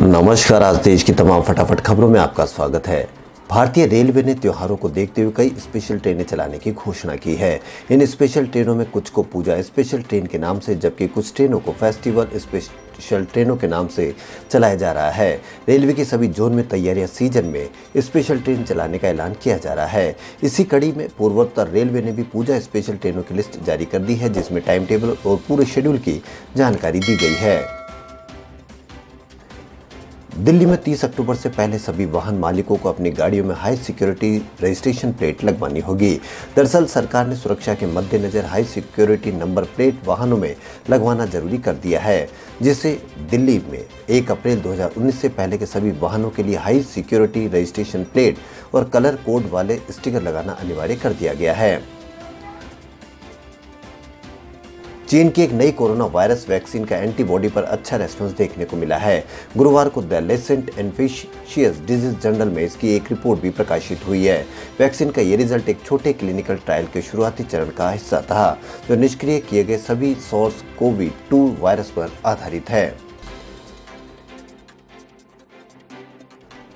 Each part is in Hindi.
नमस्कार। आज देश की तमाम फटाफट खबरों में आपका स्वागत है। भारतीय रेलवे ने त्योहारों को देखते हुए कई स्पेशल ट्रेनें चलाने की घोषणा की है। इन स्पेशल ट्रेनों में कुछ को पूजा स्पेशल ट्रेन के नाम से, जबकि कुछ ट्रेनों को फेस्टिवल स्पेशल ट्रेनों के नाम से चलाया जा रहा है। रेलवे के सभी जोन में तैयारियां सीजन में स्पेशल ट्रेन चलाने का ऐलान किया जा रहा है। इसी कड़ी में पूर्वोत्तर रेलवे ने भी पूजा स्पेशल ट्रेनों की लिस्ट जारी कर दी है, जिसमें टाइम टेबल और पूरे शेड्यूल की जानकारी दी गई है। दिल्ली में 30 अक्टूबर से पहले सभी वाहन मालिकों को अपनी गाड़ियों में हाई सिक्योरिटी रजिस्ट्रेशन प्लेट लगवानी होगी। दरअसल सरकार ने सुरक्षा के मद्देनजर हाई सिक्योरिटी नंबर प्लेट वाहनों में लगवाना जरूरी कर दिया है, जिससे दिल्ली में 1 अप्रैल 2019 से पहले के सभी वाहनों के लिए हाई सिक्योरिटी रजिस्ट्रेशन प्लेट और कलर कोड वाले स्टिकर लगाना अनिवार्य कर दिया गया है। चीन की एक नई कोरोना वायरस वैक्सीन का एंटीबॉडी पर अच्छा रेस्पॉन्स देखने को मिला है। गुरुवार को the Lancet infectious disease journal में इसकी एक रिपोर्ट भी प्रकाशित हुई है। वैक्सीन का ये रिजल्ट एक छोटे क्लिनिकल ट्रायल के शुरुआती चरण का हिस्सा था, जो निष्क्रिय किए गए सभी सॉर्स कोवी-2 वायरस पर आधारित है।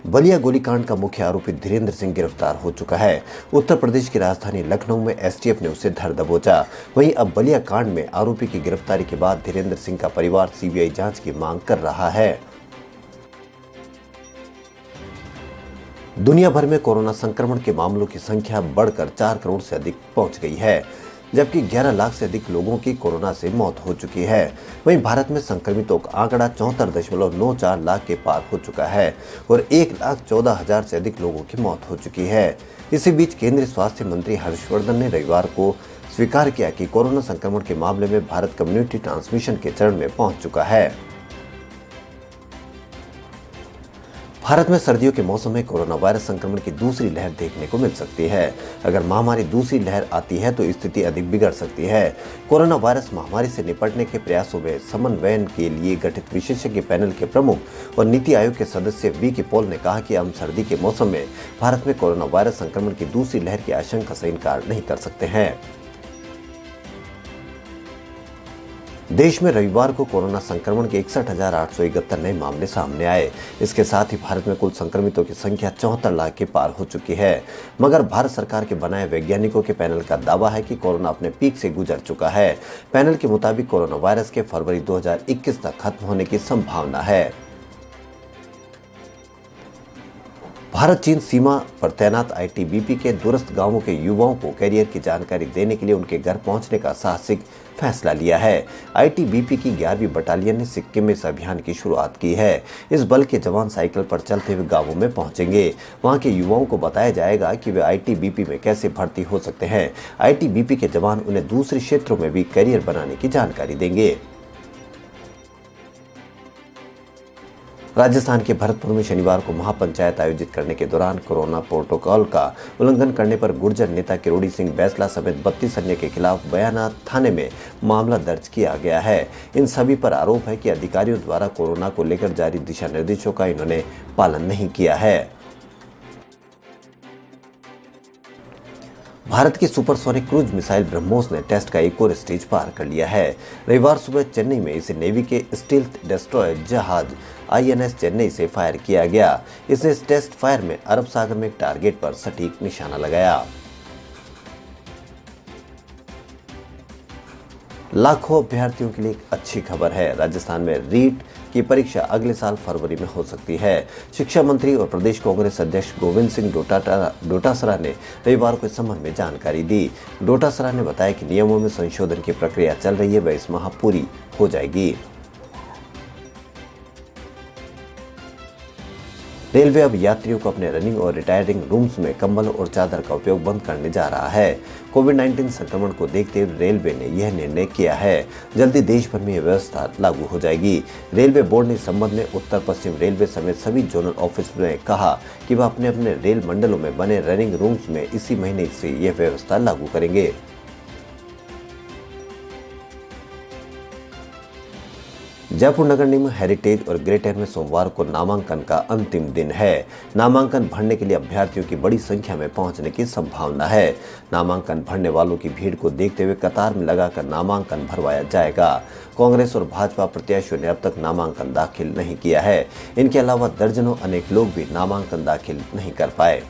बलिया गोलीकांड का मुख्य आरोपी धीरेंद्र सिंह गिरफ्तार हो चुका है। उत्तर प्रदेश की राजधानी लखनऊ में एसटीएफ ने उसे धर दबोचा। वहीं अब बलिया कांड में आरोपी की गिरफ्तारी के बाद धीरेंद्र सिंह का परिवार सीबीआई जांच की मांग कर रहा है। दुनिया भर में कोरोना संक्रमण के मामलों की संख्या बढ़कर 4 करोड़ से अधिक पहुंच गई है, जबकि 11 लाख से अधिक लोगों की कोरोना से मौत हो चुकी है। वहीं भारत में संक्रमितों का आंकड़ा 74.94 लाख के पार हो चुका है और 1,14,000 से अधिक लोगों की मौत हो चुकी है। इसी बीच केंद्रीय स्वास्थ्य मंत्री हर्षवर्धन ने रविवार को स्वीकार किया कि कोरोना संक्रमण के मामले में भारत कम्युनिटी ट्रांसमिशन के चरण में पहुंच चुका है। भारत में सर्दियों के मौसम में कोरोना वायरस संक्रमण की दूसरी लहर देखने को मिल सकती है। अगर महामारी दूसरी लहर आती है तो स्थिति अधिक बिगड़ सकती है। कोरोना वायरस महामारी से निपटने के प्रयासों में समन्वयन के लिए गठित विशेषज्ञ पैनल के प्रमुख और नीति आयोग के सदस्य वी.के. पॉल ने कहा कि हम सर्दी के मौसम में भारत में कोरोना वायरस संक्रमण की दूसरी लहर की आशंका से इनकार नहीं कर सकते हैं। देश में रविवार को कोरोना संक्रमण के 61,871 नए मामले सामने आए। इसके साथ ही भारत में कुल संक्रमितों की संख्या 74 लाख के पार हो चुकी है। मगर भारत सरकार के बनाए वैज्ञानिकों के पैनल का दावा है कि कोरोना अपने पीक से गुजर चुका है। पैनल के मुताबिक कोरोना वायरस के फरवरी 2021 तक खत्म होने की संभावना है। भारत चीन सीमा पर तैनात आईटीबीपी के दूरस्थ गांवों के युवाओं को कैरियर की जानकारी देने के लिए उनके घर पहुंचने का साहसिक फैसला लिया है। आईटीबीपी की 11वीं बटालियन ने सिक्किम में इस अभियान की शुरुआत की है। इस बल के जवान साइकिल पर चलते हुए गांवों में पहुंचेंगे। वहां के युवाओं को बताया जाएगा कि वे आईटीबीपी में कैसे भर्ती हो सकते हैं। आईटीबीपी के जवान उन्हें दूसरे क्षेत्रों में भी कैरियर बनाने की जानकारी देंगे। राजस्थान के भरतपुर में शनिवार को महापंचायत आयोजित करने के दौरान कोरोना प्रोटोकॉल का उल्लंघन करने पर गुर्जर नेता किरोड़ी सिंह बैसला समेत 32 अन्य के खिलाफ बयाना थाने में मामला दर्ज किया गया है। इन सभी पर आरोप है कि अधिकारियों द्वारा कोरोना को लेकर जारी दिशा निर्देशों का इन्होंने पालन नहीं किया है। भारत की सुपरसोनिक क्रूज मिसाइल ब्रह्मोस ने टेस्ट का एक और स्टेज पार कर लिया है। रविवार सुबह चेन्नई में इसे नेवी के स्टील्थ डिस्ट्रॉयर जहाज आईएनएस चेन्नई से फायर किया गया। इसने इस टेस्ट फायर में अरब सागर में एक टारगेट पर सटीक निशाना लगाया। लाखों अभ्यर्थियों के लिए एक अच्छी खबर है। राजस्थान में रीट की परीक्षा अगले साल फरवरी में हो सकती है। शिक्षा मंत्री और प्रदेश कांग्रेस अध्यक्ष गोविंद सिंह डोटासरा ने रविवार को इस संबंध में जानकारी दी। डोटासरा ने बताया कि नियमों में संशोधन की प्रक्रिया चल रही है, वह इस माह पूरी हो जाएगी। रेलवे अब यात्रियों को अपने रनिंग और रिटायरिंग रूम्स में कंबल और चादर का उपयोग बंद करने जा रहा है। कोविड-19 संक्रमण को देखते हुए रेलवे ने यह निर्णय किया है। जल्दी देश भर में यह व्यवस्था लागू हो जाएगी। रेलवे बोर्ड ने इस संबंध में उत्तर पश्चिम रेलवे समेत सभी जोनल ऑफिस में कहा कि वह अपने अपने रेल मंडलों में बने रनिंग रूम्स में इसी महीने से यह व्यवस्था लागू करेंगे। जयपुर नगर निगम हेरिटेज और ग्रेटर में सोमवार को नामांकन का अंतिम दिन है। नामांकन भरने के लिए अभ्यर्थियों की बड़ी संख्या में पहुंचने की संभावना है। नामांकन भरने वालों की भीड़ को देखते हुए कतार में लगाकर नामांकन भरवाया जाएगा। कांग्रेस और भाजपा प्रत्याशियों ने अब तक नामांकन दाखिल नहीं किया है। इनके अलावा दर्जनों अनेक लोग भी नामांकन दाखिल नहीं कर पाए।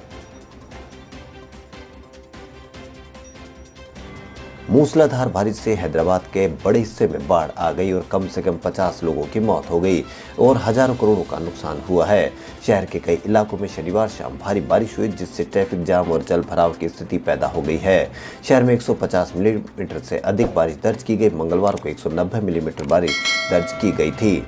मूसलाधार बारिश से हैदराबाद के बड़े हिस्से में बाढ़ आ गई और कम से कम 50 लोगों की मौत हो गई और हजारों करोड़ों का नुकसान हुआ है। शहर के कई इलाकों में शनिवार शाम भारी बारिश हुई, जिससे ट्रैफिक जाम और जल भराव की स्थिति पैदा हो गई है। शहर में 150 मिलीमीटर से अधिक बारिश दर्ज की गई। मंगलवार को 190 मिलीमीटर बारिश दर्ज की गई थी।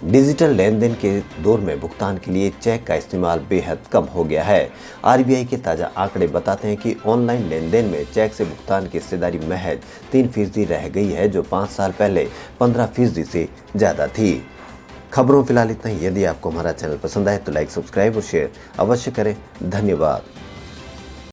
डिजिटल लेन देन के दौर में भुगतान के लिए चेक का इस्तेमाल बेहद कम हो गया है। आरबीआई के ताज़ा आंकड़े बताते हैं कि ऑनलाइन लेन देन में चेक से भुगतान की हिस्सेदारी महज 3% रह गई है, जो 5 साल पहले 15% से ज़्यादा थी। खबरों फिलहाल इतना ही। यदि आपको हमारा चैनल पसंद आए तो लाइक, सब्सक्राइब और शेयर अवश्य करें। धन्यवाद।